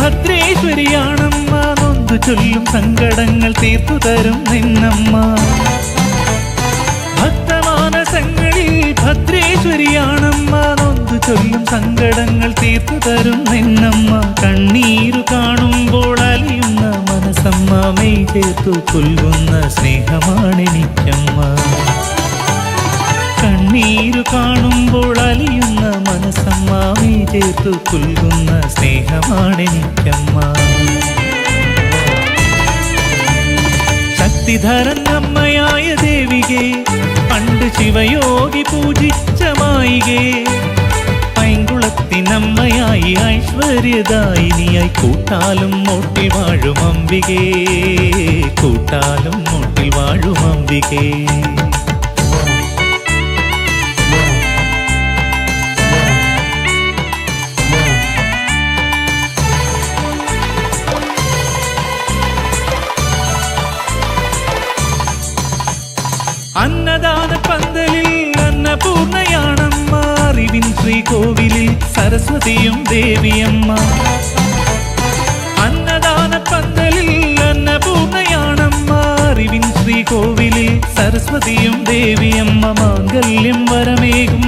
ഭദ്രേശ്വരിയാണമ്മ, നൊന്തു ചൊല്ലും സങ്കടങ്ങൾ തീർത്തു തരും നിന്നമ്മ. ഭക്തമാനസങ്ങളിൽ ഭദ്രേശ്വരിയാണമ്മ, നൊന്തു ചൊല്ലും സങ്കടങ്ങൾ തീർത്തു തരും നിന്നമ്മ. കണ്ണീരു കാണുമ്പോൾ അലിയുന്ന മനസ്സമ്മ, മെയ് ചേർത്തു പുൽകുന്ന സ്നേഹമാണെനിക്കമ്മ. കണ്ണീരു കാണുമ്പോൾ അലിയുന്ന മനസ്സമ്മ, മെയ് ചേർത്തു പുൽകുന്ന സ്നേഹമാണെനിക്കമ്മ. ശക്തിധരന്നമ്മയായ ദേവികേ, പണ്ട് ശിവയോഗി പൂജിച്ച മായികേ, പൈങ്കുളത്തിനമ്മയായി ഐശ്വര്യദായിനിയായി കൂട്ടാലും മോട്ടിൽ വാഴും അംബികേ, കൂട്ടാലും മോട്ടിൽ വാഴും അംബികേ. അന്നദാന പന്തലിൽ അന്നപൂർണയാണമ്മ, അറിവിൻ ശ്രീകോവിലിൽ സരസ്വതിയും ദേവിയമ്മ. അന്നദാന പന്തലിൽ അന്നപൂർണയാണമ്മ, അറിവിൻ ശ്രീകോവിലിൽ സരസ്വതിയും ദേവിയമ്മ. മാംഗല്യം വരമേകും